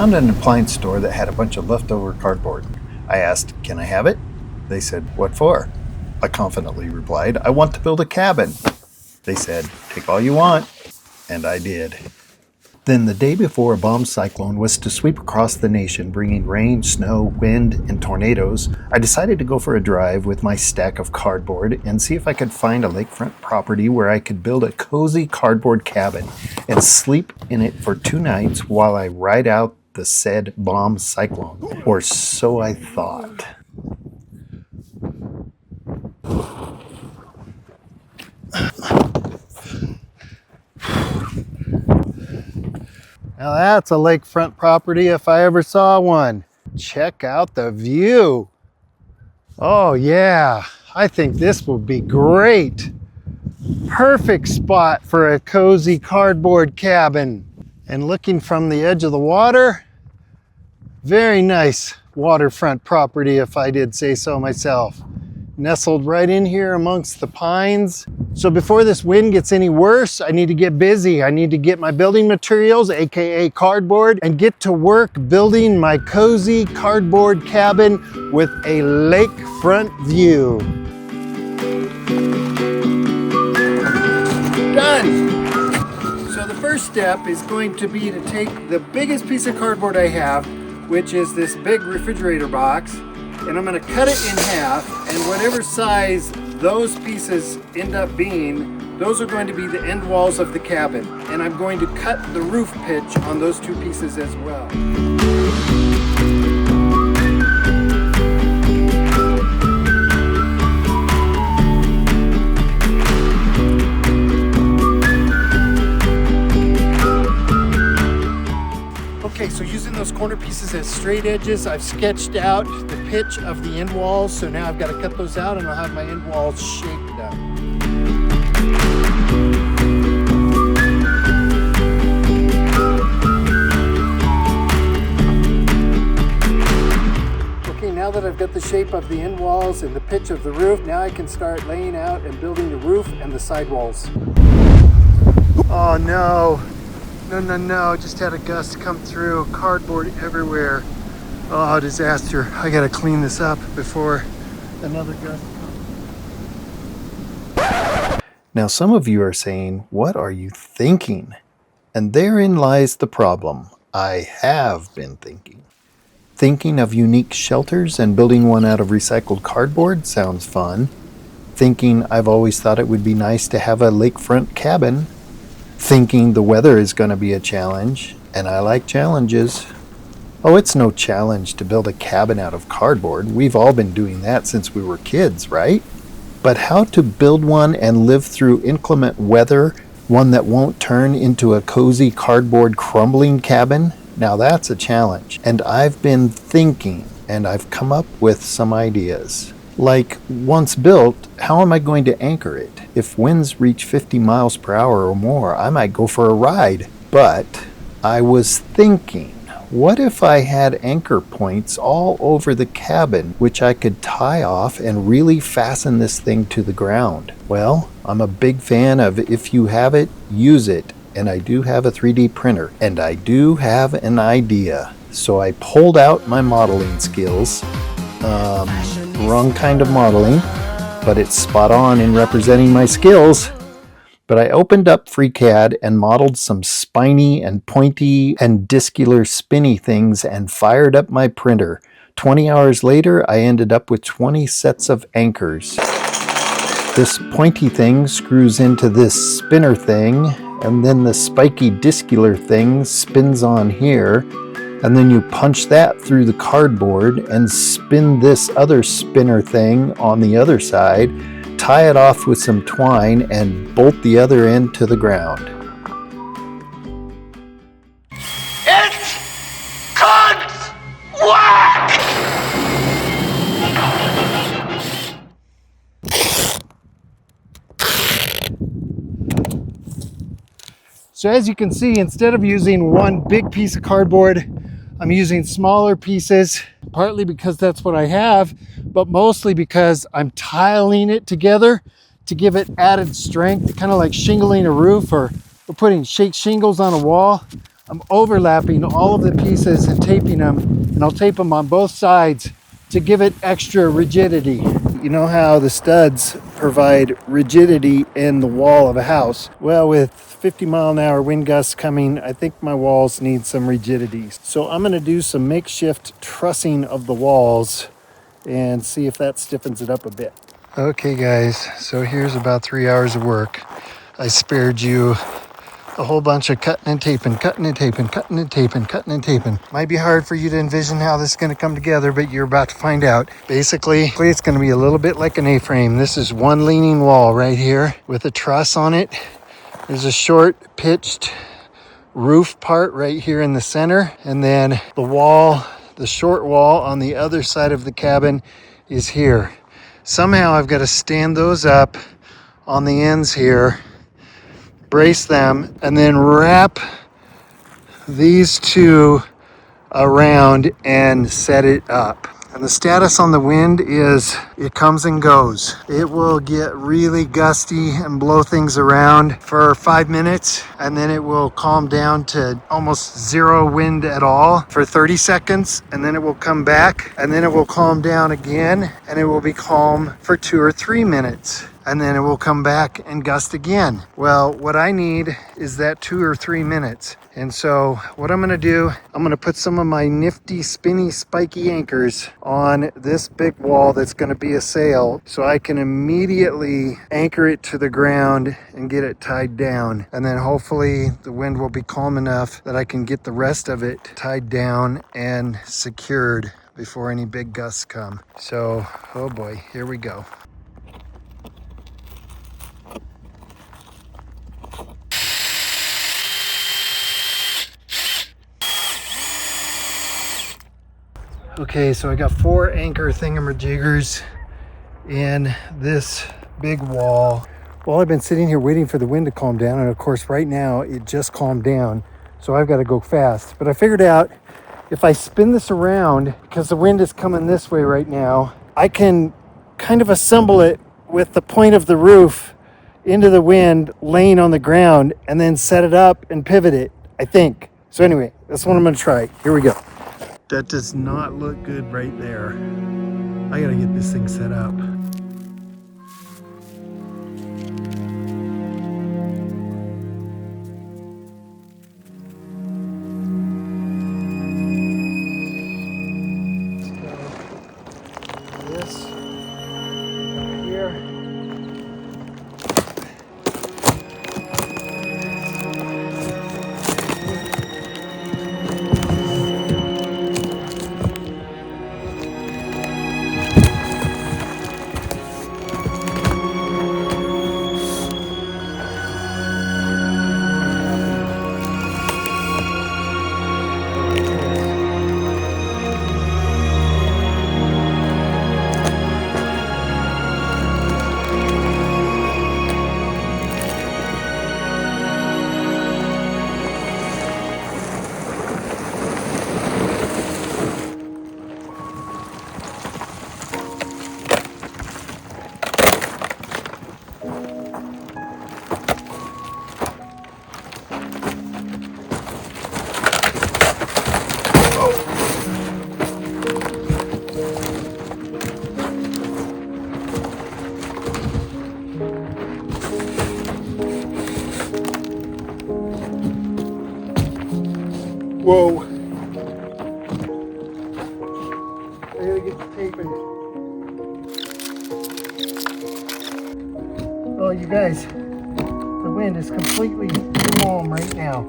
found an appliance store that had a bunch of leftover cardboard. I asked, "Can I have it?" They said, "What for?" I confidently replied, "I want to build a cabin." They said, "Take all you want." And I did. Then the day before a bomb cyclone was to sweep across the nation, bringing rain, snow, wind, and tornadoes, I decided to go for a drive with my stack of cardboard and see if I could find a lakefront property where I could build a cozy cardboard cabin and sleep in it for 2 nights while I ride out the said bomb cyclone. Or so I thought. Now that's a lakefront property if I ever saw one. Check out the view. Oh yeah, I think this will be great. Perfect spot for a cozy cardboard cabin. And looking from the edge of the water, very nice waterfront property if I did say so myself. Nestled right in here amongst the pines. So before this wind gets any worse, I need to get busy. I need to get my building materials, AKA cardboard, and get to work building my cozy cardboard cabin with a lakefront view. Done! So the first step is going to be to take the biggest piece of cardboard I have, which is this big refrigerator box, and I'm going to cut it in half, and whatever size those pieces end up being, those are going to be the end walls of the cabin. And I'm going to cut the roof pitch on those 2 pieces as well. Okay, so using those corner pieces as straight edges, I've sketched out the pitch of the end walls. So now I've got to cut those out and I'll have my end walls shaped up. Okay, now that I've got the shape of the end walls and the pitch of the roof, now I can start laying out and building the roof and the sidewalls. Oh no. No, just had a gust come through, cardboard everywhere. Oh, disaster. I gotta clean this up before another gust comes. Now some of you are saying, what are you thinking? And therein lies the problem. I have been thinking. Thinking of unique shelters and building one out of recycled cardboard sounds fun. Thinking I've always thought it would be nice to have a lakefront cabin. Thinking the weather is going to be a challenge, and I like challenges. Oh, it's no challenge to build a cabin out of cardboard. We've all been doing that since we were kids, right? But how to build one and live through inclement weather, one that won't turn into a cozy cardboard crumbling cabin? Now that's a challenge. And I've been thinking, and I've come up with some ideas. Like, once built, how am I going to anchor it? If winds reach 50 miles per hour or more, I might go for a ride. But I was thinking, what if I had anchor points all over the cabin, which I could tie off and really fasten this thing to the ground? Well, I'm a big fan of if you have it, use it. And I do have a 3D printer, and I do have an idea. So I pulled out my modeling skills. Wrong kind of modeling, but it's spot on in representing my skills. But I opened up FreeCAD and modeled some spiny and pointy and discular spinny things and fired up my printer. 20 hours later, I ended up with 20 sets of anchors. This pointy thing screws into this spinner thing, and then the spiky discular thing spins on here. And then you punch that through the cardboard and spin this other spinner thing on the other side, tie it off with some twine, and bolt the other end to the ground. It's cunt whack! So as you can see, instead of using one big piece of cardboard, I'm using smaller pieces, partly because that's what I have, but mostly because I'm tiling it together to give it added strength, kind of like shingling a roof or putting shingles on a wall. I'm overlapping all of the pieces and taping them, and I'll tape them on both sides to give it extra rigidity. You know how the studs provide rigidity in the wall of a house? Well, with 50-mile-an-hour wind gusts coming, I think my walls need some rigidity. So I'm gonna do some makeshift trussing of the walls and see if that stiffens it up a bit. Okay guys, so here's about 3 hours of work. I spared you a whole bunch of cutting and taping, cutting and taping, cutting and taping, cutting and taping. Might be hard for you to envision how this is going to come together, but you're about to find out. Basically, it's going to be a little bit like an A-frame. This is one leaning wall right here with a truss on it. There's a short pitched roof part right here in the center, and then the wall, the short wall on the other side of the cabin is here. Somehow I've got to stand those up on the ends here, brace them, and then wrap these two around and set it up. And the status on the wind is it comes and goes. It will get really gusty and blow things around for 5 minutes, and then it will calm down to almost zero wind at all for 30 seconds, and then it will come back, and then it will calm down again, and it will be calm for 2 or 3 minutes. And then it will come back and gust again. Well, what I need is that 2 or 3 minutes. And so what I'm gonna do, I'm gonna put some of my nifty, spinny, spiky anchors on this big wall that's gonna be a sail, so I can immediately anchor it to the ground and get it tied down. And then hopefully the wind will be calm enough that I can get the rest of it tied down and secured before any big gusts come. So, oh boy, here we go. Okay, so I got 4 anchor thingamajiggers in this big wall. Well, I've been sitting here waiting for the wind to calm down, and of course right now it just calmed down, so I've got to go fast. But I figured out if I spin this around, because the wind is coming this way right now, I can kind of assemble it with the point of the roof into the wind laying on the ground, and then set it up and pivot it, I think. So anyway, that's what I'm gonna try. Here we go. That does not look good right there. I gotta get this thing set up. This right here. Whoa. I gotta get the tape in. Oh, you guys, the wind is completely calm right now.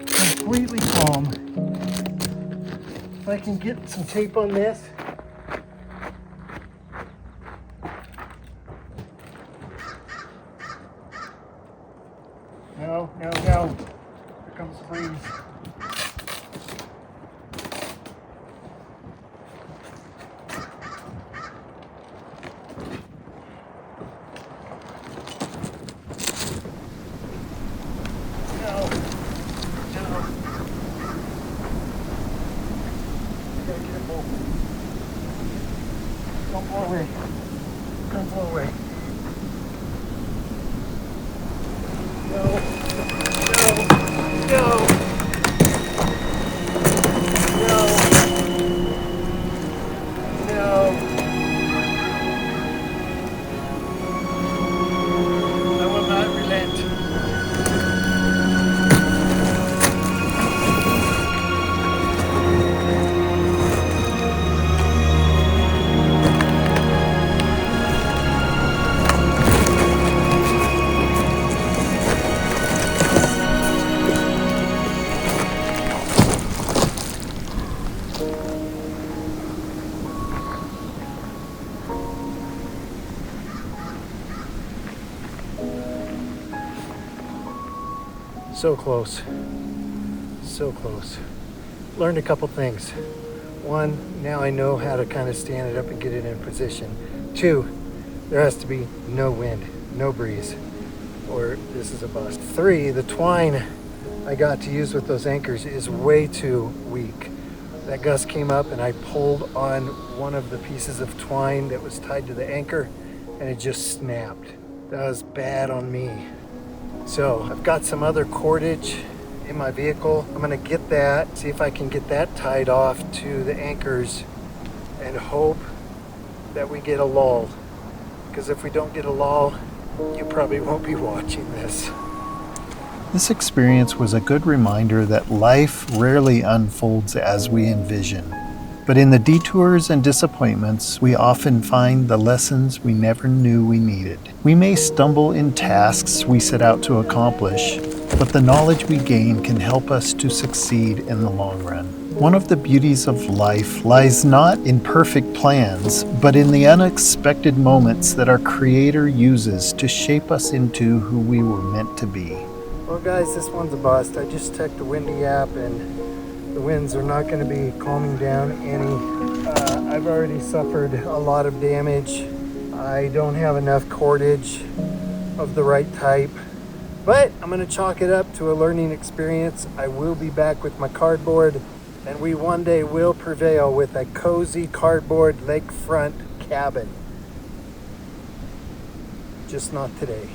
Completely calm. If I can get some tape on this. No, no, no. Here comes the breeze. Don't blow away. Don't blow away. No. No. No. So close. So close. Learned a couple things. One, now I know how to kind of stand it up and get it in position. Two, there has to be no wind, no breeze, or this is a bust. Three, the twine I got to use with those anchors is way too weak. That gust came up and I pulled on one of the pieces of twine that was tied to the anchor and it just snapped. That was bad on me. So I've got some other cordage in my vehicle. I'm gonna get that, see if I can get that tied off to the anchors and hope that we get a lull. Because if we don't get a lull, you probably won't be watching this. This experience was a good reminder that life rarely unfolds as we envision. But in the detours and disappointments, we often find the lessons we never knew we needed. We may stumble in tasks we set out to accomplish, but the knowledge we gain can help us to succeed in the long run. One of the beauties of life lies not in perfect plans, but in the unexpected moments that our Creator uses to shape us into who we were meant to be. Well guys, this one's a bust. I just checked the windy app and the winds are not going to be calming down any. I've already suffered a lot of damage. I don't have enough cordage of the right type, but I'm going to chalk it up to a learning experience. I will be back with my cardboard and we one day will prevail with a cozy cardboard lakefront cabin. Just not today.